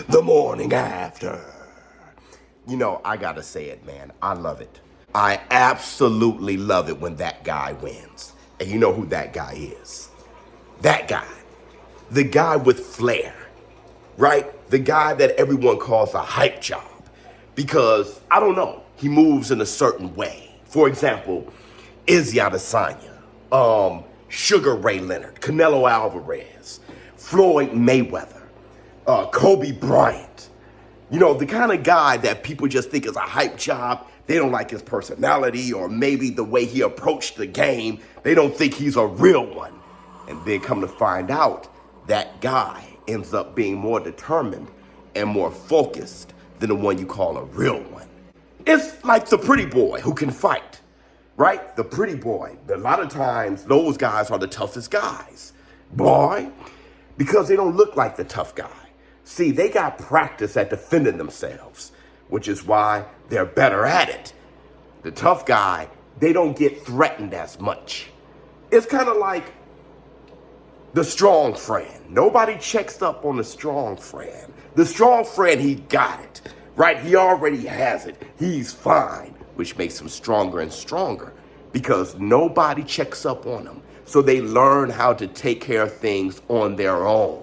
The morning after. You know, I gotta say it, man. I love it. I absolutely love it when that guy wins. And you know who that guy is. That guy. The guy with flair. Right? The guy that everyone calls a hype job. Because, I don't know, he moves in a certain way. For example, Izzy Adesanya, Sugar Ray Leonard, Canelo Alvarez, Floyd Mayweather, Kobe Bryant. You know, the kind of guy that people just think is a hype job. They don't like his personality or maybe the way he approached the game. They don't think he's a real one. And then come to find out, that guy ends up being more determined and more focused than the one you call a real one. It's like the pretty boy who can fight, right? The pretty boy. A lot of times, those guys are the toughest guys. Boy, because they don't look like the tough guy. See, they got practice at defending themselves, which is why they're better at it. The tough guy, they don't get threatened as much. It's kind of like the strong friend. Nobody checks up on the strong friend. The strong friend, he got it, right? He already has it. He's fine, which makes him stronger and stronger because nobody checks up on him. So they learn how to take care of things on their own.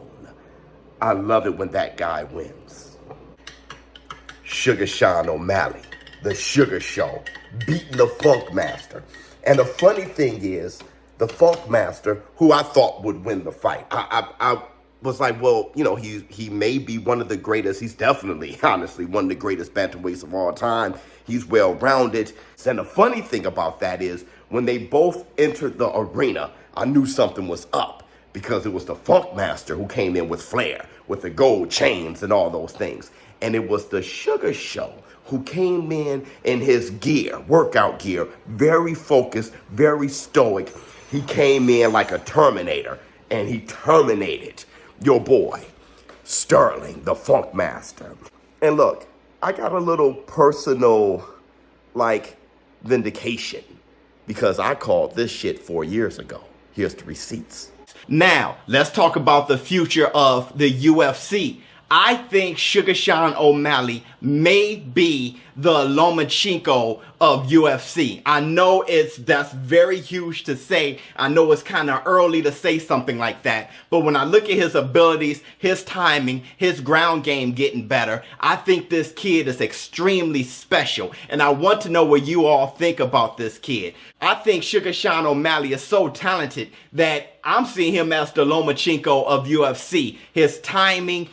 I love it when that guy wins. Sugar Sean O'Malley, the Sugar Show, beating the Funk Master. And the funny thing is, the Funk Master, who I thought would win the fight, I was like, well, you know, he may be one of the greatest. He's definitely, honestly, one of the greatest bantamweights of all time. He's well-rounded. And the funny thing about that is, when they both entered the arena, I knew something was up because it was the Funk Master who came in with flair, with the gold chains and all those things. And it was the Sugar Show who came in his gear, workout gear, very focused, very stoic. He came in like a Terminator, and he terminated your boy, Sterling, the Funk Master. And look, I got a little personal, vindication because I called this shit 4 years ago. Here's the receipts. Now, let's talk about the future of the UFC. I think Sugar Sean O'Malley may be the Lomachenko of UFC. I know that's very huge to say. I know it's kind of early to say something like that. But when I look at his abilities, his timing, his ground game getting better, I think this kid is extremely special. And I want to know what you all think about this kid. I think Sugar Sean O'Malley is so talented that I'm seeing him as the Lomachenko of UFC. His timing,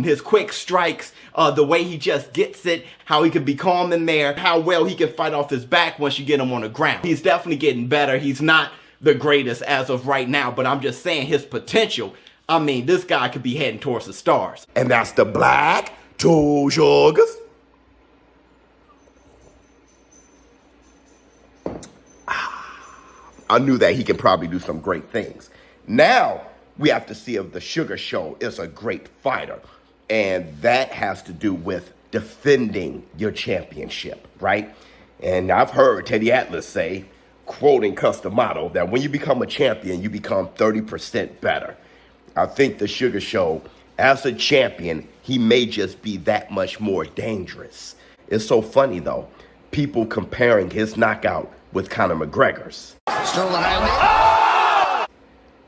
his quick strikes, the way he just gets it, how he can be calm in there, how well he can fight off his back once you get him on the ground. He's definitely getting better. He's not the greatest as of right now, but I'm just saying his potential. I mean, this guy could be heading towards the stars. And that's the Black Two Sugars. I knew that he could probably do some great things. Now, we have to see if the Sugar Show is a great fighter. And that has to do with defending your championship, right? And I've heard Teddy Atlas say, quoting Customato, that when you become a champion, you become 30% better. I think the Sugar Show, as a champion, he may just be that much more dangerous. It's so funny, though, people comparing his knockout with Conor McGregor's. Still the highway.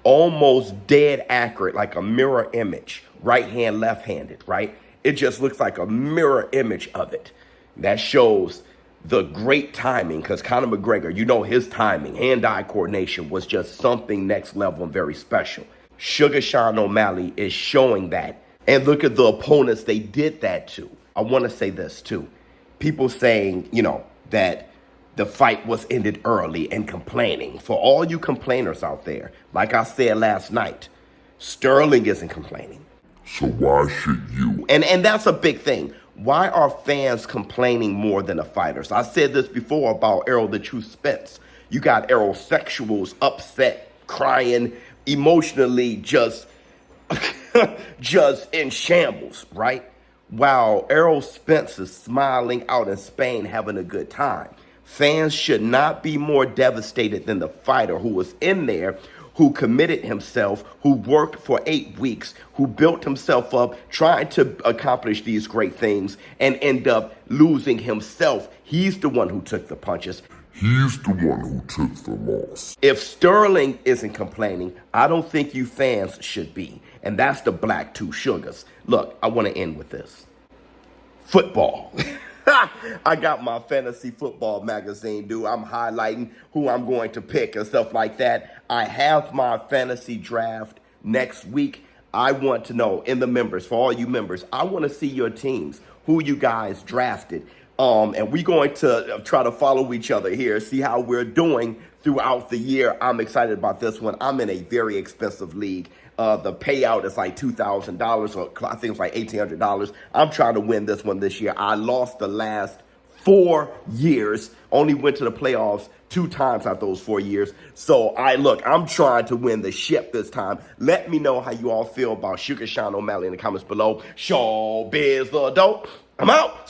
Almost dead accurate, like a mirror image. Right hand, left handed, right? It just looks like a mirror image of it. That shows the great timing because Conor McGregor, you know, his timing, hand-eye coordination was just something next level and very special. Sugar Sean O'Malley is showing that. And look at the opponents they did that to. I want to say this too. People saying, you know, that the fight was ended early and complaining. For all you complainers out there, like I said last night, Sterling isn't complaining. So why should you? And that's a big thing. Why are fans complaining more than the fighters? I said this before about Errol the Truth Spence. You got Errol sexuals upset, crying, emotionally just in shambles, right? While Errol Spence is smiling out in Spain having a good time. Fans should not be more devastated than the fighter who was in there, who committed himself, who worked for 8 weeks, who built himself up, trying to accomplish these great things, and end up losing himself. He's the one who took the punches. He's the one who took the loss. If Sterling isn't complaining, I don't think you fans should be. And that's the Black Two Sugars. Look, I want to end with this. Football. I got my fantasy football magazine, dude. I'm highlighting who I'm going to pick and stuff like that. I have my fantasy draft next week. I want to know, in the members, for all you members, I want to see your teams, who you guys drafted. And we're going to try to follow each other here, see how we're doing throughout the year. I'm excited about this one. I'm in a very expensive league. The payout is like $2,000, or I think it's like $1,800. I'm trying to win this one this year. I lost the last 4 years, only went to the playoffs 2 times out those 4 years. So I'm trying to win the ship this time. Let me know how you all feel about Sugar Sean O'Malley in the comments below. ShowBizz the dope. I'm out.